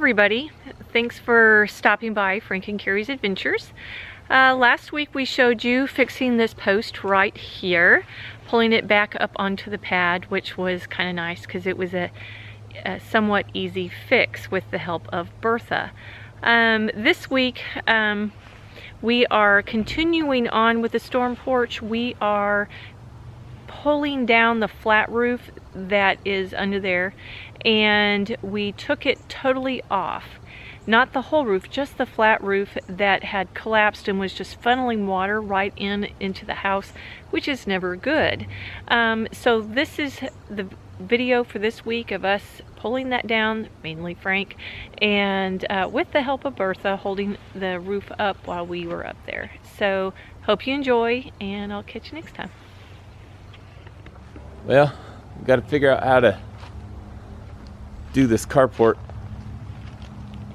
everybody, thanks for stopping by Frank and Carrie's Adventures. Last week we showed you fixing this post right here, pulling it back up onto the pad, which was kind of nice because it was a somewhat easy fix with the help of Bertha. This week we are continuing on with the storm porch. We are pulling down the flat roof that is under there, and we took it totally off. Not the whole roof, just the flat roof that had collapsed and was just funneling water right into the house, which is never good. So this is the video for this week of us pulling that down, mainly Frank, and with the help of Bertha holding the roof up while we were up there. So hope you enjoy, and I'll catch you next time. Well, we've got to figure out how to do this carport.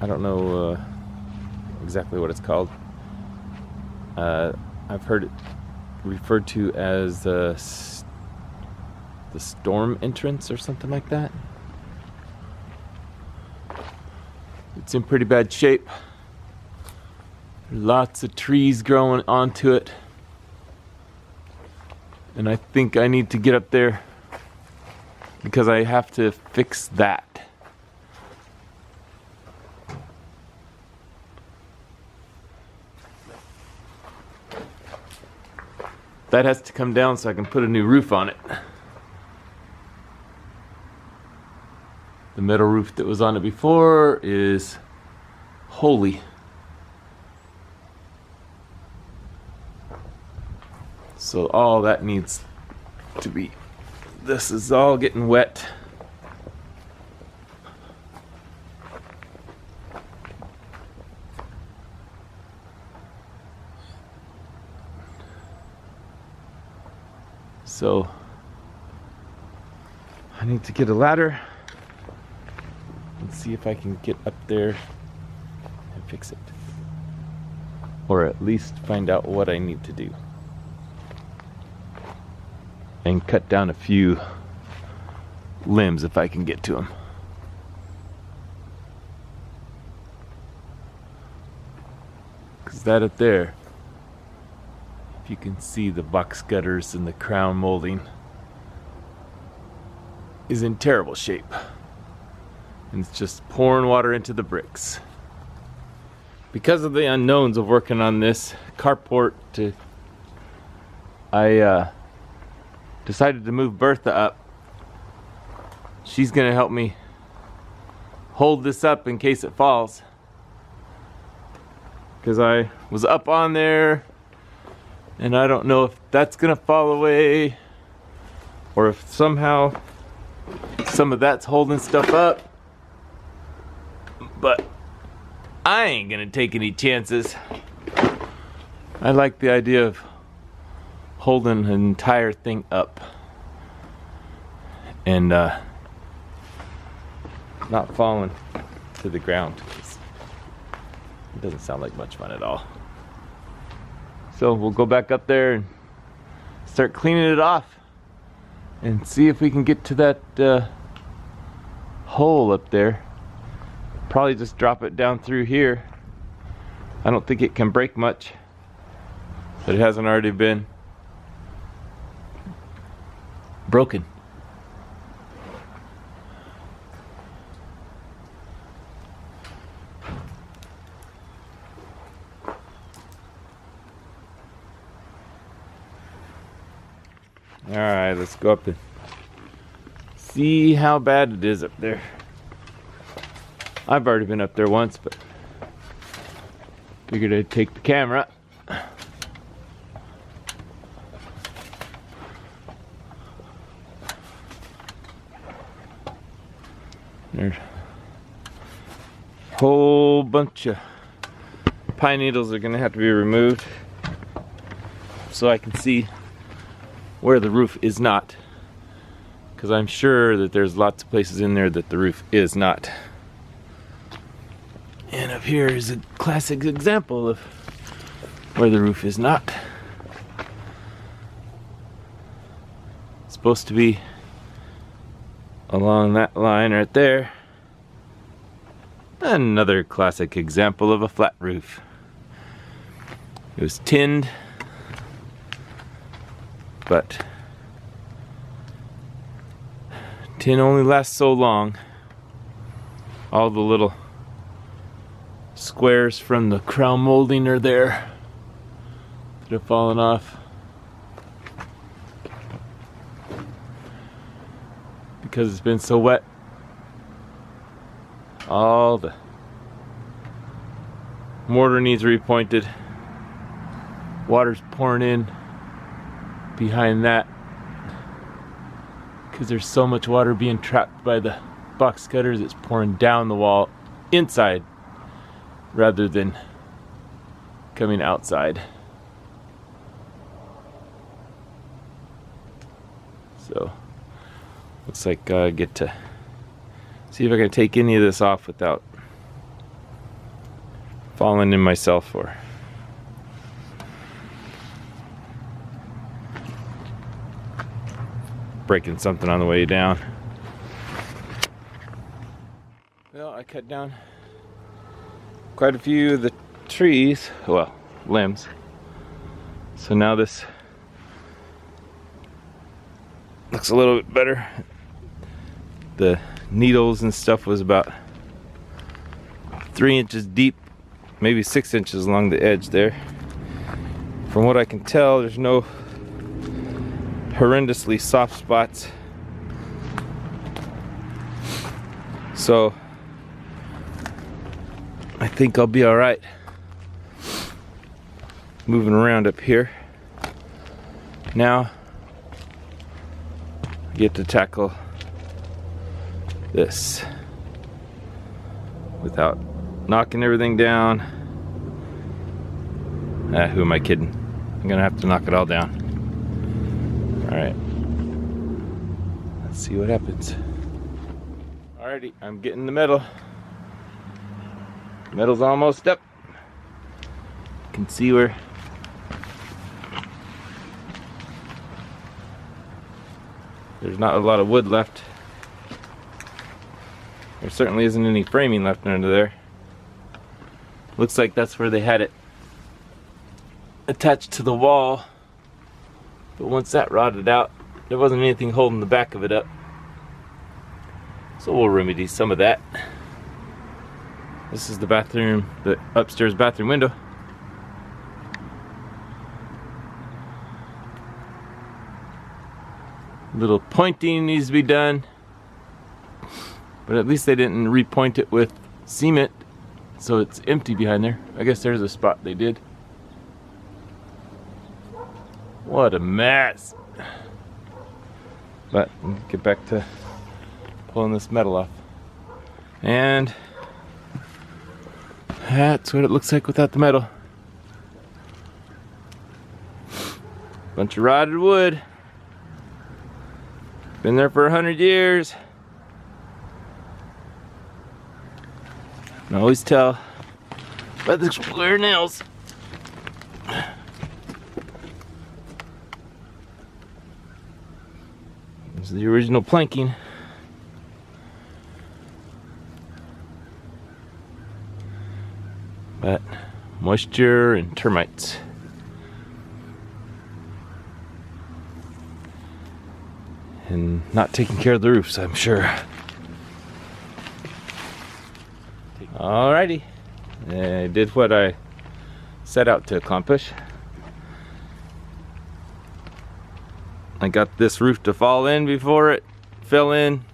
I don't know exactly what it's called. I've heard it referred to as the storm entrance or something like that. It's in pretty bad shape. Lots of trees growing onto it. And I think I need to get up there because I have to fix that. That has to come down so I can put a new roof on it. The metal roof that was on it before is holy. So all that needs to be, this is all getting wet. So I need to get a ladder and see if I can get up there and fix it. Or at least find out what I need to do. And cut down a few limbs if I can get to them. Because that up there, if you can see the box gutters and the crown molding, is in terrible shape. And it's just pouring water into the bricks. Because of the unknowns of working on this carport, I decided to move Bertha up. She's gonna help me hold this up in case it falls. Because I was up on there and I don't know if that's gonna fall away or if somehow some of that's holding stuff up. But I ain't gonna take any chances. I like the idea of holding an entire thing up and not falling to the ground. It doesn't sound like much fun at all. So we'll go back up there and start cleaning it off and see if we can get to that hole up there. Probably just drop it down through here. I don't think it can break much, but it hasn't already been broken. All right, let's go up and see how bad it is up there. I've already been up there once, but figured I'd take the camera. There's a whole bunch of pine needles are gonna have to be removed so I can see where the roof is not, because I'm sure that there's lots of places in there that the roof is not. And up here is a classic example of where the roof is not. It's supposed to be along that line right there. Another classic example of a flat roof. It was tinned, but tin only lasts so long. All the little squares from the crown molding are there that have fallen off because it's been so wet. All the mortar needs repointed. Water's pouring in behind that because there's so much water being trapped by the box cutters. It's pouring down the wall inside rather than coming outside. So looks like I get to see if I can take any of this off without falling in myself or breaking something on the way down. Well, I cut down quite a few of the trees, well, limbs. So now this looks a little bit better. The needles and stuff was about 3 inches deep, maybe 6 inches along the edge there. From what I can tell, there's no horrendously soft spots. So I think I'll be all right moving around up here. Now I get to tackle this without knocking everything down. Who am I kidding? I'm gonna have to knock it all down. Alright, let's see what happens. Alrighty, I'm getting the metal. Metal's almost up. You can see where there's not a lot of wood left. There certainly isn't any framing left under there. Looks like that's where they had it attached to the wall. But once that rotted out, there wasn't anything holding the back of it up. So we'll remedy some of that. This is the bathroom, the upstairs bathroom window. Little pointing needs to be done. But at least they didn't repoint it with cement, so it's empty behind there. I guess there's a spot they did. What a mess. But we'll get back to pulling this metal off. And that's what it looks like without the metal. Bunch of rotted wood. Been there for 100 years. I can always tell by the square nails. This is the original planking. But moisture and termites. And not taking care of the roofs, I'm sure. Alrighty, I did what I set out to accomplish. I got this roof to fall in before it fell in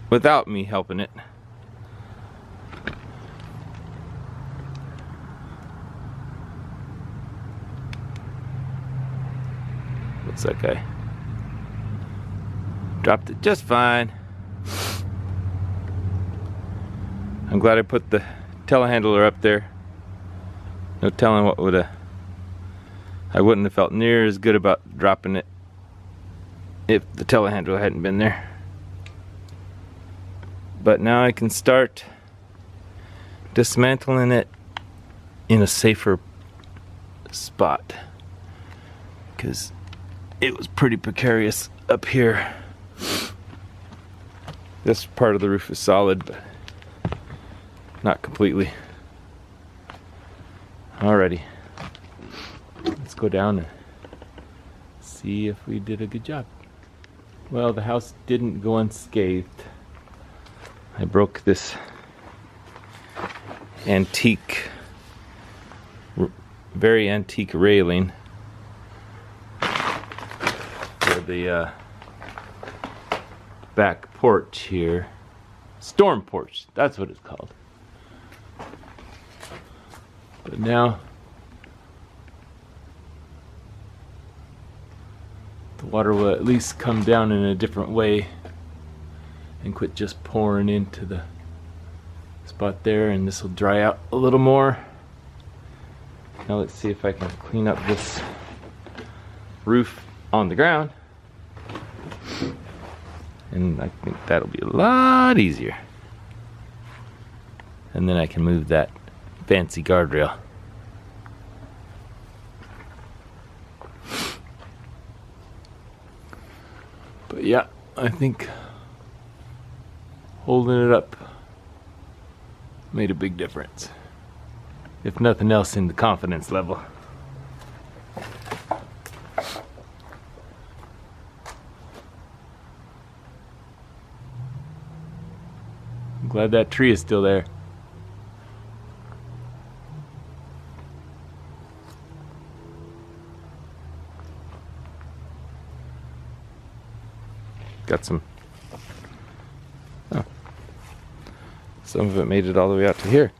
without me helping it. Looks like I dropped it just fine. I'm glad I put the telehandler up there. No telling what would have. I wouldn't have felt near as good about dropping it if the telehandler hadn't been there. But now I can start dismantling it in a safer spot, because it was pretty precarious up here. This part of the roof is solid, but Not completely. Alrighty. Let's go down and see if we did a good job. Well, the house didn't go unscathed. I broke this antique, very antique railing for the back porch here. Storm porch, that's what it's called. But now the water will at least come down in a different way and quit just pouring into the spot there, and this will dry out a little more. Now let's see if I can clean up this roof on the ground, and I think that'll be a lot easier. And then I can move that fancy guardrail. But yeah, I think holding it up made a big difference. If nothing else, in the confidence level. I'm glad that tree is still there. Got some. Oh. Some of it made it all the way out to here.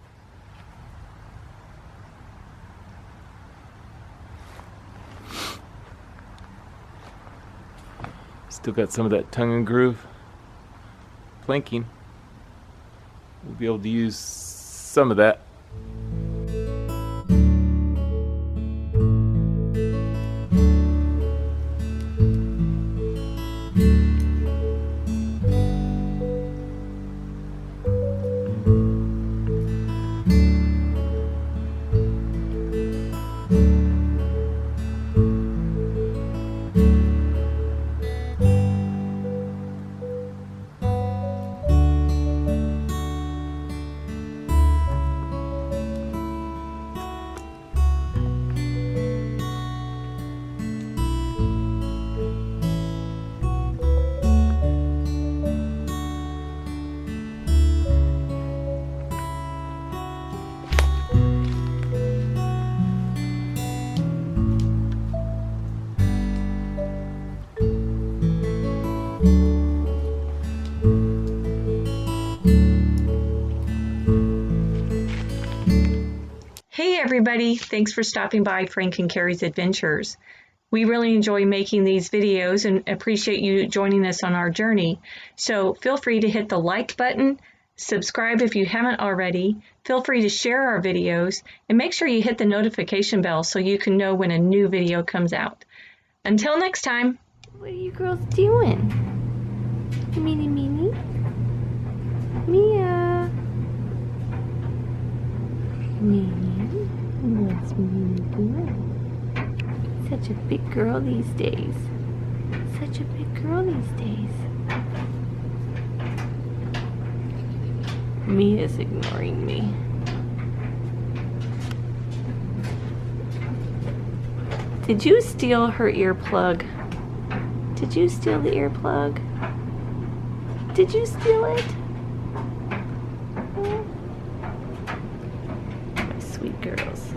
Still got some of that tongue and groove planking. We'll be able to use some of that. Hey everybody, thanks for stopping by Frank and Carrie's Adventures. We really enjoy making these videos and appreciate you joining us on our journey. So feel free to hit the like button, subscribe if you haven't already, feel free to share our videos, and make sure you hit the notification bell so you can know when a new video comes out. Until next time. What are you girls doing? Meanie meanie? Mia. Meanie. What's Meanie doing? Such a big girl these days. Such a big girl these days. Mia's ignoring me. Did you steal her earplug? Did you steal the earplug? Did you steal it? My sweet girls.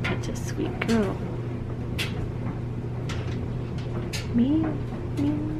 Such a sweet girl. Meow, meow.